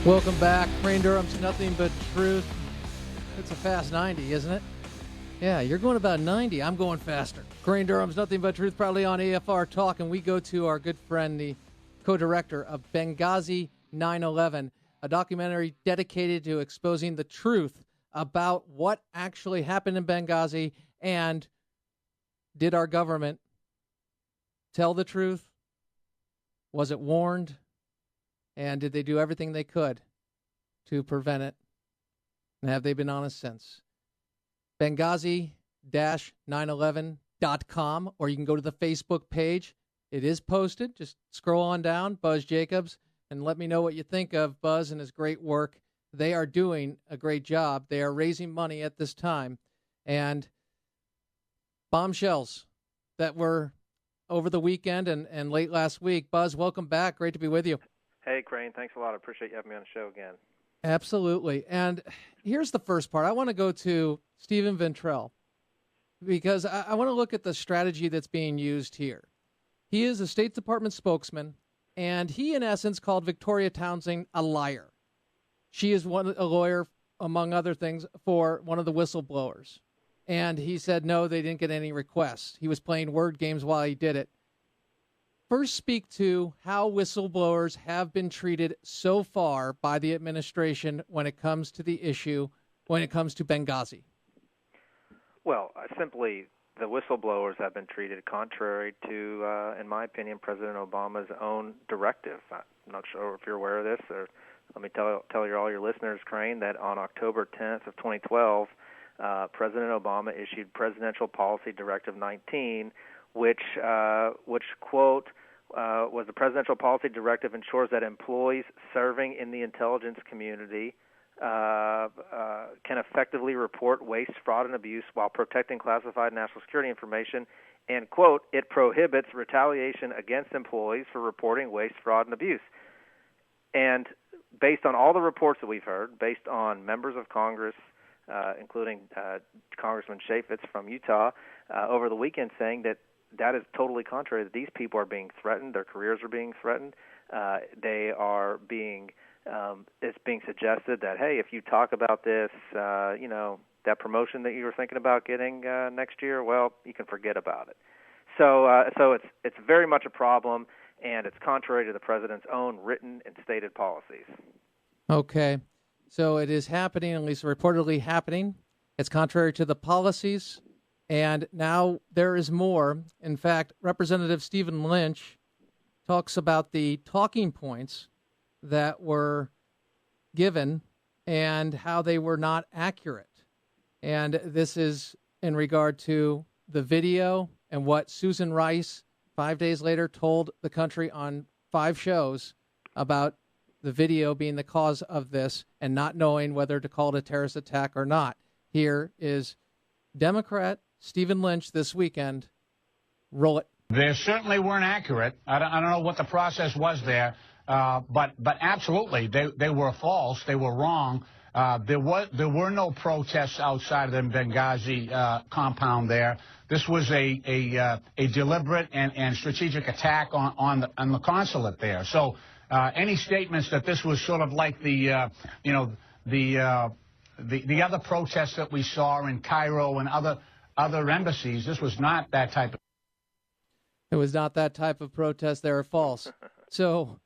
Welcome back. Crane Durham's Nothing But Truth. It's a fast 90, isn't it? Yeah, you're going about 90. I'm going faster. Crane Durham's Nothing But Truth, proudly on AFR Talk, and we go to our good friend, the co-director of Benghazi 9/11, a documentary dedicated to exposing the truth about what actually happened in Benghazi, and did our government tell the truth? Was it warned? And did they do everything they could to prevent it? And have they been honest since? Benghazi-911.com, or you can go to the Facebook page. It is posted. Just scroll on down, Buzz Jacobs, and let me know what you think of Buzz and his great work. They are doing a great job. They are raising money at this time. And bombshells that were over the weekend and late last week. Buzz, welcome back. Great to be with you. Hey, Crane, thanks a lot. I appreciate you having me on the show again. Absolutely. And here's the first part. I want to go to Stephen Ventrell because I want to look at the strategy that's being used here. He is a State Department spokesman, and he, in essence, called Victoria Townsend a liar. She is a lawyer, among other things, for one of the whistleblowers. And he said, no, they didn't get any requests. He was playing word games while he did it. First, speak to how whistleblowers have been treated so far by the administration when it comes to the issue, when it comes to Benghazi. Well, simply, the whistleblowers have been treated contrary to, in my opinion, President Obama's own directive. I'm not sure if you're aware of this, or let me tell all your listeners, Crane, that on October 10th of 2012, President Obama issued Presidential Policy Directive 19, which quote, was the Presidential Policy Directive ensures that employees serving in the intelligence community can effectively report waste, fraud, and abuse while protecting classified national security information, and, quote, it prohibits retaliation against employees for reporting waste, fraud, and abuse. And based on all the reports that we've heard, based on members of Congress, including Congressman Chaffetz from Utah, over the weekend saying that is totally contrary, that these people are being threatened, their careers are being threatened. They are being, it's being suggested that, hey, if you talk about this, that promotion that you were thinking about getting next year, well, you can forget about it. So it's very much a problem, and it's contrary to the president's own written and stated policies. Okay. So it is happening, at least reportedly happening. It's contrary to the policies. And now there is more. In fact, Representative Stephen Lynch talks about the talking points that were given and how they were not accurate. And this is in regard to the video and what Susan Rice, 5 days later, told the country on 5 shows about the video being the cause of this and not knowing whether to call it a terrorist attack or not. Here is Democrat Stephen Lynch this weekend. Roll it. They certainly weren't accurate. I don't know what the process was there, but absolutely they were false. They were wrong. There were no protests outside of the Benghazi compound there. This was a deliberate and strategic attack on the consulate there. So any statements that this was sort of like the other protests that we saw in Cairo and other embassies, this was not that type of. It was not that type of protest. They are false. So,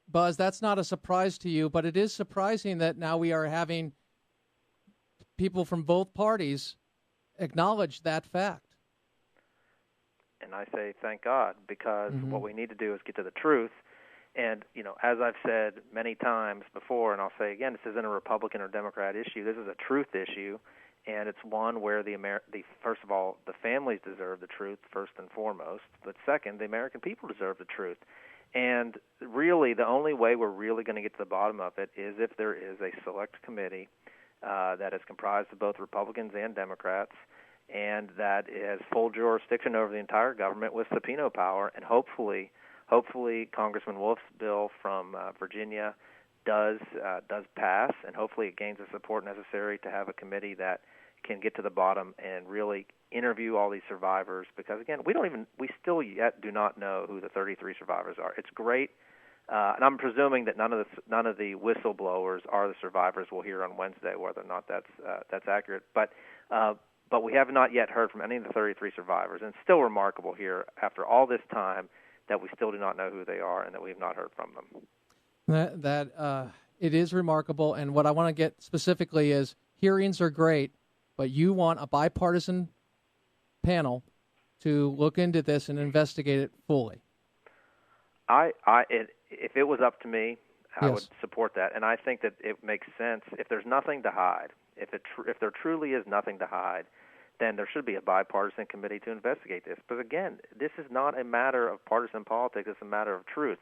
Buzz, that's not a surprise to you, but it is surprising that now we are having people from both parties acknowledge that fact. And I say thank God, because what we need to do is get to the truth. And, as I've said many times before, and I'll say again, this isn't a Republican or Democrat issue. This is a truth issue. And it's one where first of all, the families deserve the truth, first and foremost. But second, the American people deserve the truth. And really, the only way we're really going to get to the bottom of it is if there is a select committee that is comprised of both Republicans and Democrats, and that has full jurisdiction over the entire government with subpoena power. And hopefully, Congressman Wolf's bill from Virginia does pass, and hopefully it gains the support necessary to have a committee that can get to the bottom and really interview all these survivors, because again, we still yet do not know who the 33 survivors are. It's great And I'm presuming that none of the whistleblowers are the survivors. We'll hear on Wednesday whether or not that's accurate. But we have not yet heard from any of the 33 survivors, and it's still remarkable here after all this time that we still do not know who they are and that we have not heard from them. It is remarkable, and what I want to get specifically is hearings are great, but you want a bipartisan panel to look into this and investigate it fully. If it was up to me, I Yes. would support that, and I think that it makes sense. If there's nothing to hide, if there truly is nothing to hide, then there should be a bipartisan committee to investigate this. But again, this is not a matter of partisan politics; it's a matter of truth.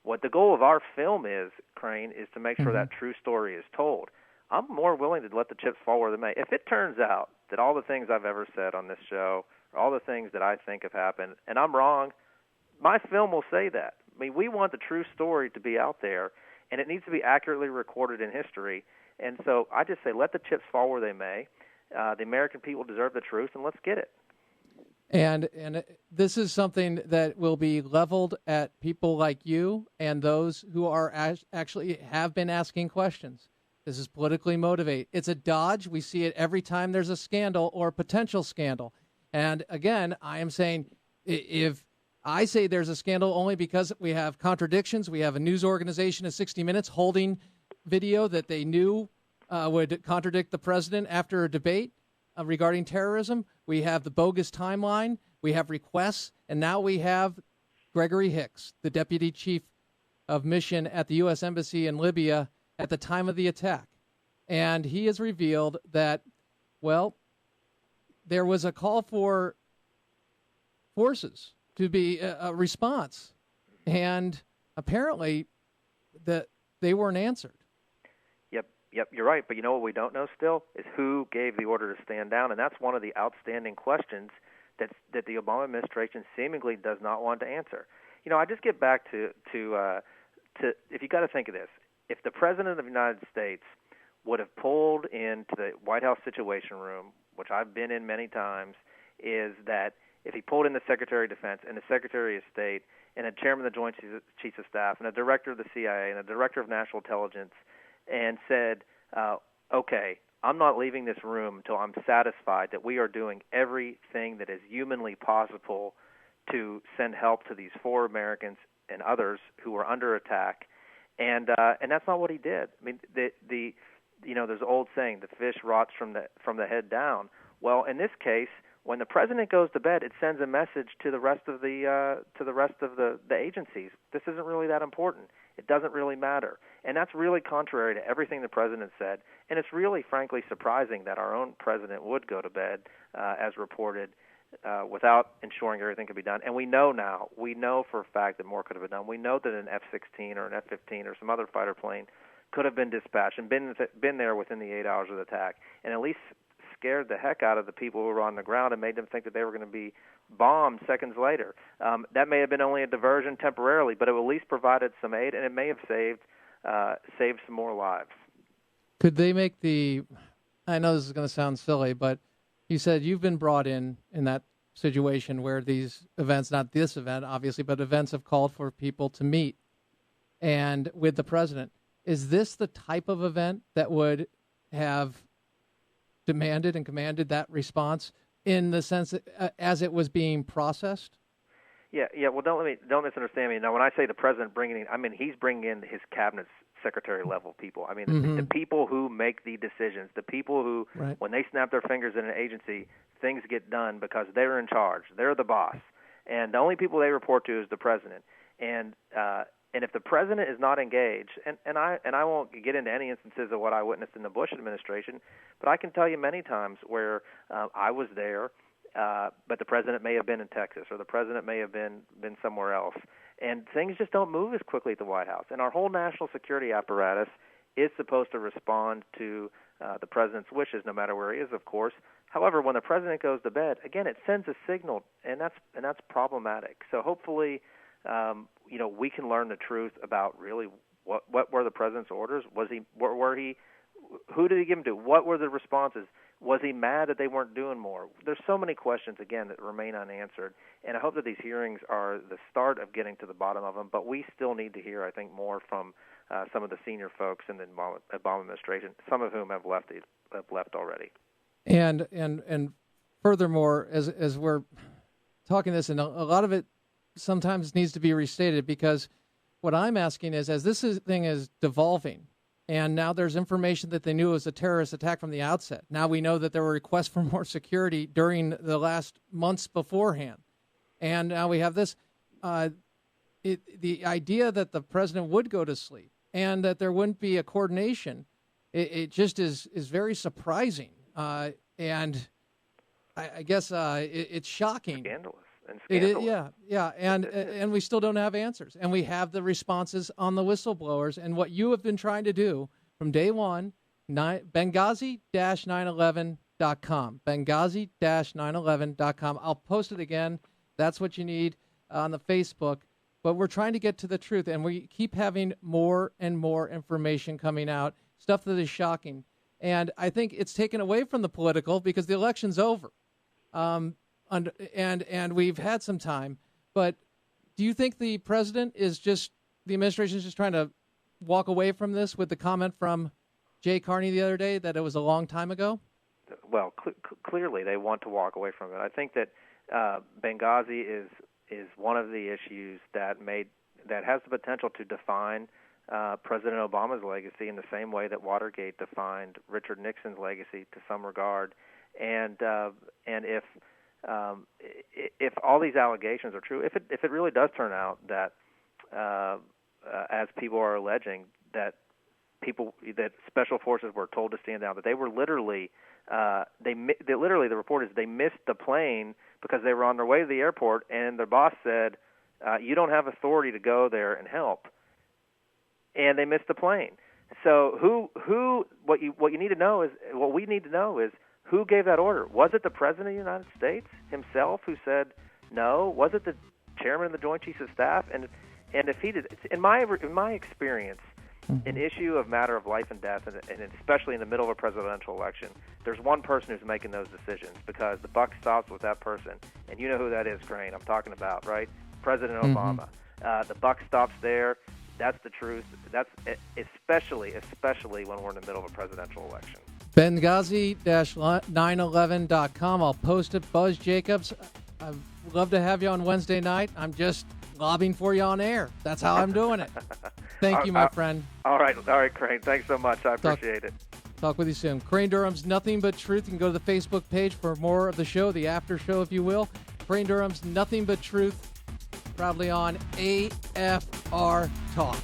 What the goal of our film is, Crane, is to make sure that true story is told. I'm more willing to let the chips fall where they may. If it turns out that all the things I've ever said on this show, or all the things that I think have happened, and I'm wrong, my film will say that. I mean, we want the true story to be out there, and it needs to be accurately recorded in history. And so I just say let the chips fall where they may. The American people deserve the truth, and let's get it. And this is something that will be leveled at people like you and those who are actually have been asking questions. This is politically motivated. It's a dodge. We see it every time there's a scandal or a potential scandal. And again, I am saying if I say there's a scandal only because we have contradictions, we have a news organization at 60 Minutes holding video that they knew would contradict the president after a debate regarding terrorism. We have the bogus timeline. We have requests. And now we have Gregory Hicks, the deputy chief of mission at the U.S. Embassy in Libya at the time of the attack. And he has revealed that, well, there was a call for forces to be a response. And apparently they weren't answered. Yep, you're right. But you know what we don't know still is who gave the order to stand down, and that's one of the outstanding questions that the Obama administration seemingly does not want to answer. You know, I just get back to if you got to think of this, if the President of the United States would have pulled into the White House Situation Room, which I've been in many times, is that if he pulled in the Secretary of Defense and the Secretary of State and a chairman of the Joint Chiefs of Staff and a director of the CIA and a director of National Intelligence and said, okay, I'm not leaving this room until I'm satisfied that we are doing everything that is humanly possible to send help to these 4 Americans and others who were under attack, and that's not what he did. I mean, there's an old saying, the fish rots from the head down. Well, in this case, when the president goes to bed, it sends a message to the rest of the agencies. This isn't really that important. It doesn't really matter. And that's really contrary to everything the president said. And it's really, frankly, surprising that our own president would go to bed, as reported, without ensuring everything could be done. And we know for a fact that more could have been done. We know that an F-16 or an F-15 or some other fighter plane could have been dispatched and been there within the 8 hours of the attack, and at least scared the heck out of the people who were on the ground and made them think that they were going to be bombed seconds later. That may have been only a diversion temporarily, but it at least provided some aid, and it may have saved some more lives. Could they make I know this is going to sound silly, but you said you've been brought in that situation where these events, not this event, obviously, but events have called for people to meet and with the president. Is this the type of event that would have demanded and commanded that response in the sense as it was being processed? Yeah. Well, don't misunderstand me. Now, when I say the president bringing in, I mean he's bringing in his cabinet's secretary level people. I mean the people who make the decisions, the people who, when they snap their fingers in an agency, things get done because they're in charge. They're the boss, and the only people they report to is the president. And if the president is not engaged, and I won't get into any instances of what I witnessed in the Bush administration, but I can tell you many times where I was there, but the president may have been in Texas, or the president may have been somewhere else, and things just don't move as quickly at the White House. And our whole national security apparatus is supposed to respond to the president's wishes, no matter where he is, of course. However, when the president goes to bed, again, it sends a signal, and that's problematic. So hopefully, we can learn the truth about really what were the president's orders. Were he Who did he give them to? What were the responses? Was he mad that they weren't doing more? There's so many questions, again, that remain unanswered, and I hope that these hearings are the start of getting to the bottom of them, but we still need to hear, I think, more from some of the senior folks in the Obama administration, some of whom have left already. And furthermore, as we're talking this, and a lot of it sometimes needs to be restated, because what I'm asking is, as thing is devolving, and now there's information that they knew it was a terrorist attack from the outset. Now we know that there were requests for more security during the last months beforehand. And now we have this, the idea that the president would go to sleep and that there wouldn't be a coordination, it just is very surprising. And I guess it's shocking. Scandalous. And scandalous. And we still don't have answers. And we have the responses on the whistleblowers. And what you have been trying to do from day one, Benghazi-911.com. Benghazi-911.com. I'll post it again. That's what you need on the Facebook. But we're trying to get to the truth, and we keep having more and more information coming out, stuff that is shocking. And I think it's taken away from the political because the election's over. And we've had some time, but do you think the president the administration is just trying to walk away from this with the comment from Jay Carney the other day that it was a long time ago? Well, clearly they want to walk away from it. I think that Benghazi is one of the issues that has the potential to define President Obama's legacy in the same way that Watergate defined Richard Nixon's legacy to some regard, and if all these allegations are true, if it really does turn out that, as people are alleging, that special forces were told to stand down, that they were literally, the report is they missed the plane because they were on their way to the airport, and their boss said, "You don't have authority to go there and help," and they missed the plane. So what we need to know is. Who gave that order? Was it the President of the United States himself who said no? Was it the Chairman of the Joint Chiefs of Staff? And if he did, in my experience, an issue of matter of life and death, and especially in the middle of a presidential election, there's one person who's making those decisions because the buck stops with that person. And you know who that is, Crane. I'm talking about, right? President Obama. The buck stops there. That's the truth. That's especially when we're in the middle of a presidential election. Benghazi-911.com. I'll post it. Buzz Jacobs, I'd love to have you on Wednesday night. I'm just lobbying for you on air. That's how I'm doing it. Thank you, my friend. All right, Crane. Thanks so much. I appreciate it. Talk with you soon. Crane Durham's Nothing But Truth. You can go to the Facebook page for more of the show, the after show, if you will. Crane Durham's Nothing But Truth, probably on AFR Talk.